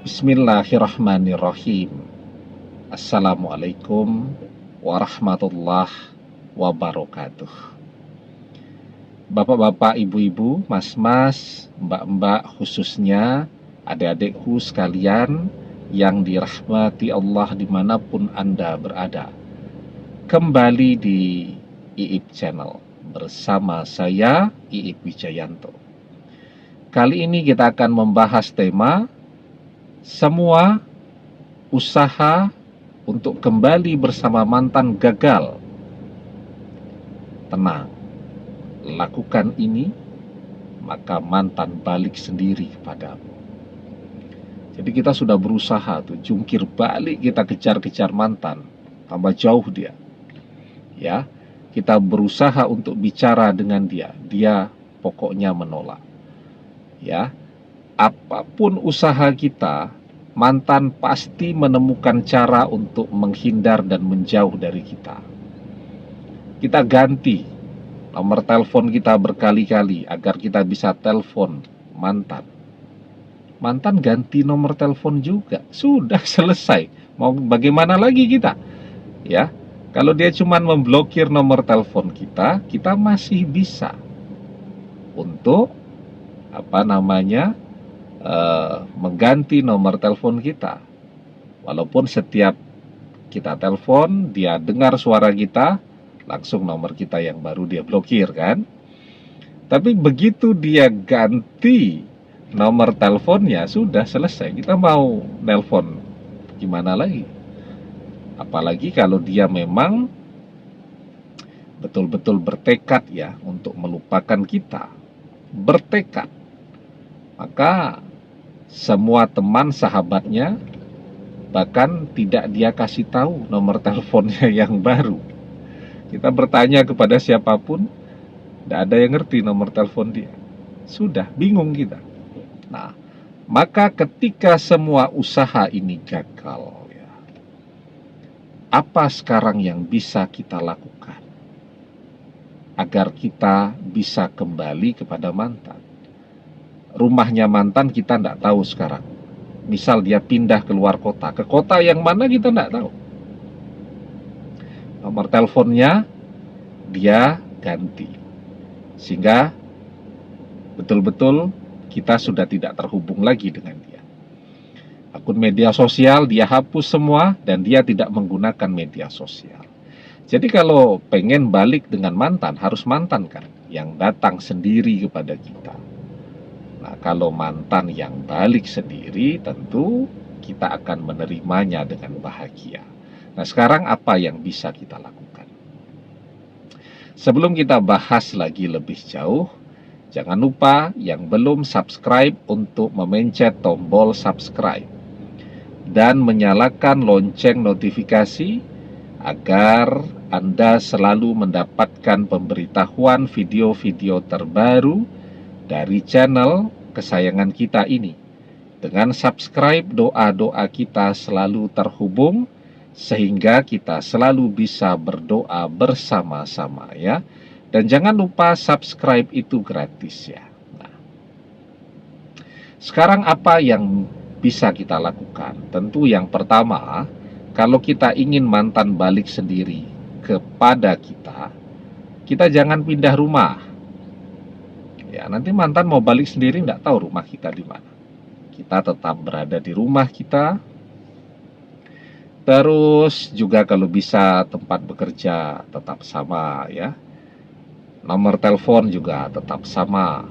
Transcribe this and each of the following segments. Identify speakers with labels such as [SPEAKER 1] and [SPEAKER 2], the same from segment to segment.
[SPEAKER 1] Bismillahirrahmanirrahim. Assalamualaikum warahmatullahi wabarakatuh. Bapak-bapak, ibu-ibu, mas-mas, mbak-mbak, khususnya adik-adikku sekalian yang dirahmati Allah dimanapun Anda berada. Kembali di IIP Channel bersama saya, IIP Wijayanto. Kali ini kita akan membahas tema semua usaha untuk kembali bersama mantan gagal. Tenang, lakukan ini, maka mantan balik sendiri kepadamu. Jadi kita sudah berusaha tuh, jungkir balik kita kejar-kejar mantan, tambah jauh dia. Ya, kita berusaha untuk bicara dengan dia, dia pokoknya menolak. Ya, apapun usaha kita, mantan pasti menemukan cara untuk menghindar dan menjauh dari kita. Kita ganti nomor telepon kita berkali-kali agar kita bisa telepon mantan. Mantan ganti nomor telepon juga, sudah selesai. Mau bagaimana lagi kita? Ya, kalau dia cuma memblokir nomor telepon kita, kita masih bisa untuk mengganti nomor telepon kita. Walaupun setiap kita telepon, dia dengar suara kita, langsung nomor kita yang baru dia blokir kan. Tapi begitu dia ganti nomor teleponnya, sudah selesai. Kita mau nelpon gimana lagi? Apalagi kalau dia memang betul-betul bertekad ya untuk melupakan kita. Bertekad. Maka semua teman sahabatnya bahkan tidak dia kasih tahu nomor teleponnya yang baru. Kita bertanya kepada siapapun, tidak ada yang ngerti nomor telepon dia. Sudah bingung kita. Nah, maka ketika semua usaha ini gagal, ya, apa sekarang yang bisa kita lakukan agar kita bisa kembali kepada mantan? Rumahnya mantan kita tidak tahu sekarang. Misal dia pindah keluar kota, ke kota yang mana kita tidak tahu. Nomor teleponnya dia ganti, sehingga betul-betul kita sudah tidak terhubung lagi dengan dia. Akun media sosial dia hapus semua dan dia tidak menggunakan media sosial. Jadi kalau pengen balik dengan mantan, harus mantan kan yang datang sendiri kepada kita. Nah, kalau mantan yang balik sendiri, tentu kita akan menerimanya dengan bahagia. Nah, sekarang apa yang bisa kita lakukan? Sebelum kita bahas lagi lebih jauh, jangan lupa yang belum subscribe untuk memencet tombol subscribe dan menyalakan lonceng notifikasi agar Anda selalu mendapatkan pemberitahuan video-video terbaru dari channel kesayangan kita ini. Dengan subscribe, doa-doa kita selalu terhubung sehingga kita selalu bisa berdoa bersama-sama ya. Dan jangan lupa subscribe itu gratis ya. Nah, sekarang apa yang bisa kita lakukan? Tentu yang pertama, kalau kita ingin mantan balik sendiri kepada kita, kita jangan pindah rumah. Ya, nanti mantan mau balik sendiri nggak tahu rumah kita di mana. Kita tetap berada di rumah kita. Terus juga kalau bisa tempat bekerja tetap sama ya. Nomor telepon juga tetap sama.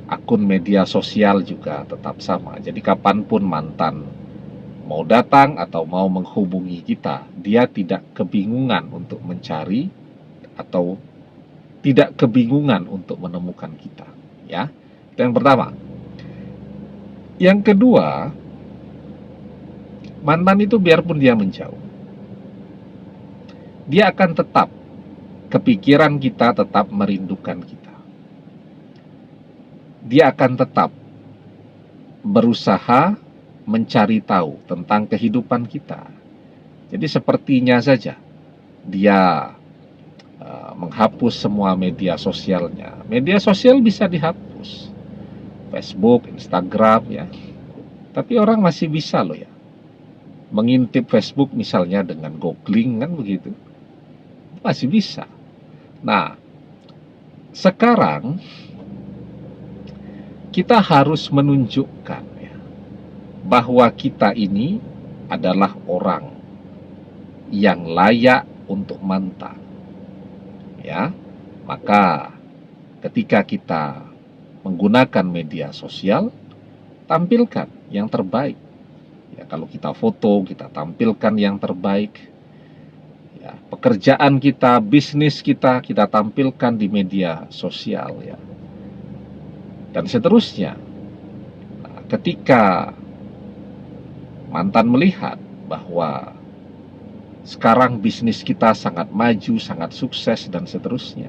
[SPEAKER 1] Akun media sosial juga tetap sama. Jadi kapanpun mantan mau datang atau mau menghubungi kita, dia tidak kebingungan untuk mencari atau tidak kebingungan untuk menemukan kita, ya. Itu yang pertama. Yang kedua, mantan itu biarpun dia menjauh, dia akan tetap kepikiran kita, tetap merindukan kita. Dia akan tetap berusaha mencari tahu tentang kehidupan kita. Jadi sepertinya saja dia menghapus semua media sosialnya. Media sosial bisa dihapus, Facebook, Instagram ya. Tapi orang masih bisa loh ya, mengintip Facebook misalnya dengan googling kan begitu. Masih bisa. Nah, sekarang kita harus menunjukkan ya, bahwa kita ini adalah orang yang layak untuk mantan. Ya, maka ketika kita menggunakan media sosial, tampilkan yang terbaik. Ya, kalau kita foto, kita tampilkan yang terbaik. Ya, pekerjaan kita, bisnis kita tampilkan di media sosial ya. Dan seterusnya. Nah, ketika mantan melihat bahwa sekarang bisnis kita sangat maju, sangat sukses dan seterusnya,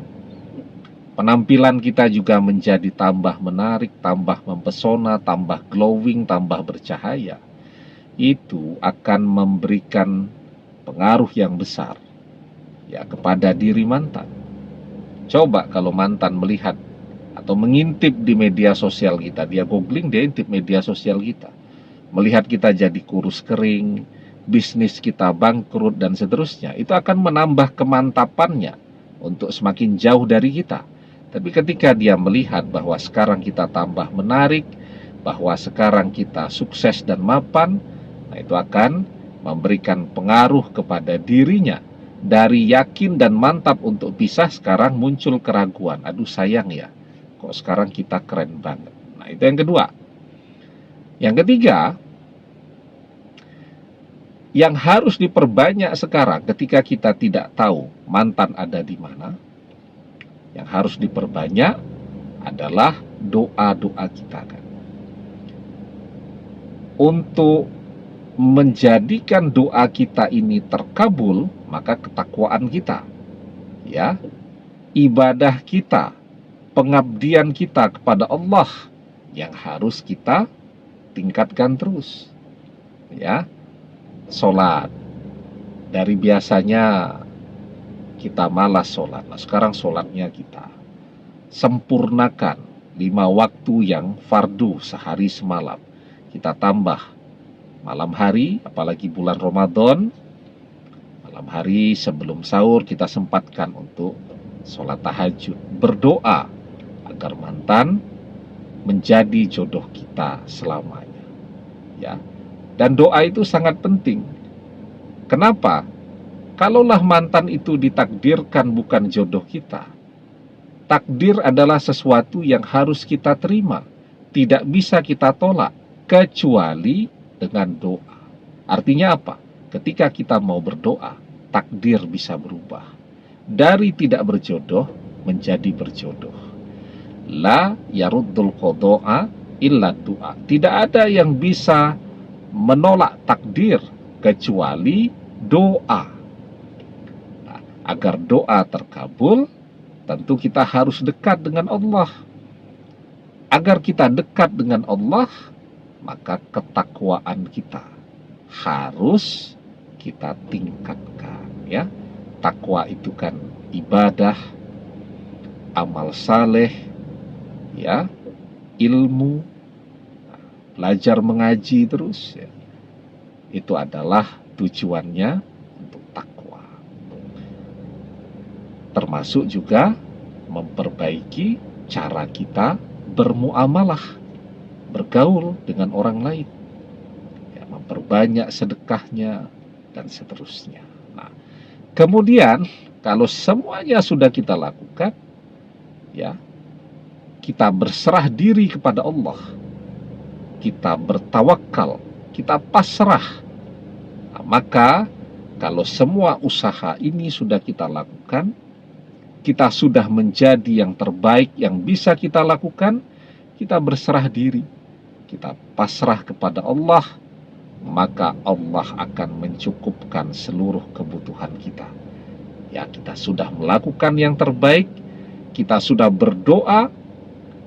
[SPEAKER 1] penampilan kita juga menjadi tambah menarik, tambah mempesona, tambah glowing, tambah bercahaya, itu akan memberikan pengaruh yang besar ya kepada diri mantan. Coba kalau mantan melihat atau mengintip di media sosial kita, dia googling, dia intip media sosial kita, melihat kita jadi kurus kering, bisnis kita bangkrut dan seterusnya, itu akan menambah kemantapannya untuk semakin jauh dari kita. Tapi ketika dia melihat bahwa sekarang kita tambah menarik, bahwa sekarang kita sukses dan mapan, nah itu akan memberikan pengaruh kepada dirinya. Dari yakin dan mantap untuk pisah, sekarang muncul keraguan. Aduh sayang ya, kok sekarang kita keren banget. Nah itu yang kedua. Yang ketiga, yang harus diperbanyak sekarang ketika kita tidak tahu mantan ada di mana, yang harus diperbanyak adalah doa-doa kita kan. Untuk menjadikan doa kita ini terkabul, maka ketakwaan kita, ya, ibadah kita, pengabdian kita kepada Allah yang harus kita tingkatkan terus. Ya, sholat. Dari biasanya kita malas sholat, nah sekarang sholatnya kita sempurnakan 5 waktu yang fardu sehari semalam. Kita tambah malam hari, apalagi bulan Ramadan, malam hari sebelum sahur kita sempatkan untuk sholat tahajud, berdoa agar mantan menjadi jodoh kita selamanya. Ya, dan doa itu sangat penting. Kenapa? Kalaulah mantan itu ditakdirkan bukan jodoh kita, takdir adalah sesuatu yang harus kita terima, tidak bisa kita tolak kecuali dengan doa. Artinya apa? Ketika kita mau berdoa, takdir bisa berubah. Dari tidak berjodoh menjadi berjodoh. La yaruddul qada'a illa doa. Tidak ada yang bisa menolak takdir kecuali doa. Nah, agar doa terkabul, tentu kita harus dekat dengan Allah. Agar kita dekat dengan Allah, maka ketakwaan kita harus kita tingkatkan ya. Takwa itu kan ibadah, amal saleh, ya, ilmu, belajar mengaji terus ya. Itu adalah tujuannya untuk takwa. Termasuk juga memperbaiki cara kita bermuamalah, bergaul dengan orang lain, ya, memperbanyak sedekahnya dan seterusnya. Nah, kemudian kalau semuanya sudah kita lakukan, ya, kita berserah diri kepada Allah, kita bertawakal, kita pasrah. Nah, maka kalau semua usaha ini sudah kita lakukan, kita sudah menjadi yang terbaik yang bisa kita lakukan, kita berserah diri, kita pasrah kepada Allah, maka Allah akan mencukupkan seluruh kebutuhan kita. Ya, kita sudah melakukan yang terbaik, kita sudah berdoa,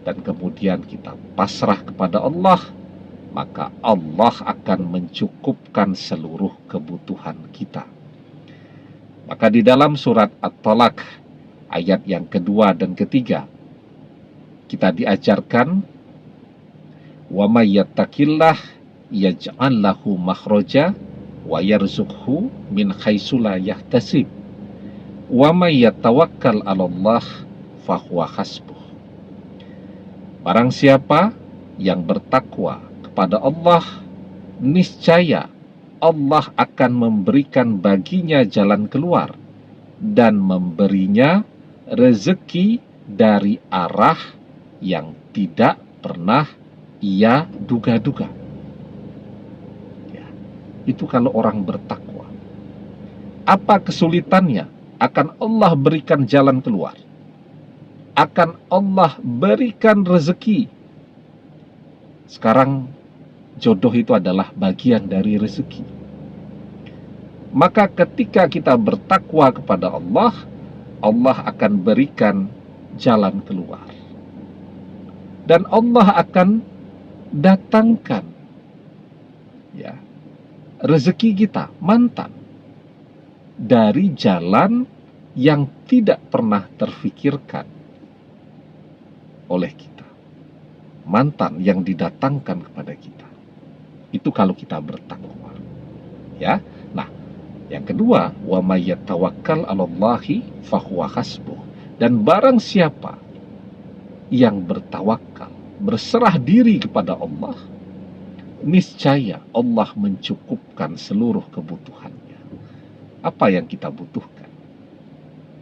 [SPEAKER 1] dan kemudian kita pasrah kepada Allah, maka Allah akan mencukupkan seluruh kebutuhan kita. Maka di dalam surat At-Talaq ayat yang kedua dan ketiga, kita diajarkan wa may yattaqillah yaj'al lahu makhraja wa yarzuqhu min haitsu la yahtasib wa may yatawakkal 'alallah fahuwa hasbuh. Barang siapa yang bertakwa kepada Allah, niscaya Allah akan memberikan baginya jalan keluar dan memberinya rezeki dari arah yang tidak pernah ia duga-duga. Ya, itu kalau orang bertakwa. Apa kesulitannya? Akan Allah berikan jalan keluar. Akan Allah berikan rezeki. Sekarang jodoh itu adalah bagian dari rezeki. Maka ketika kita bertakwa kepada Allah, Allah akan berikan jalan keluar. Dan Allah akan datangkan ya rezeki kita, mantan, dari jalan yang tidak pernah terfikirkan oleh kita. Mantan yang didatangkan kepada kita. Itu kalau kita bertakwa. Ya. Nah, yang kedua, wa may yatawakkal 'alallahi fahuwa hasbuh. Dan barang siapa yang bertawakal, berserah diri kepada Allah, niscaya Allah mencukupkan seluruh kebutuhannya. Apa yang kita butuhkan?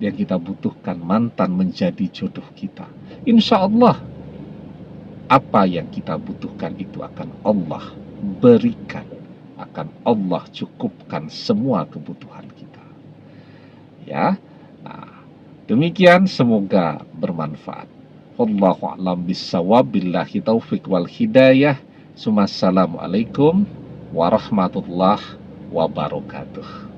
[SPEAKER 1] Yang kita butuhkan mantan menjadi jodoh kita. Insya Allah, apa yang kita butuhkan itu akan Allah berikan, akan Allah cukupkan semua kebutuhan kita. Ya, nah, demikian, semoga bermanfaat. Wallahu a'lam bissawab, billahi taufik wal hidayah. Assalamualaikum warahmatullahi wabarakatuh.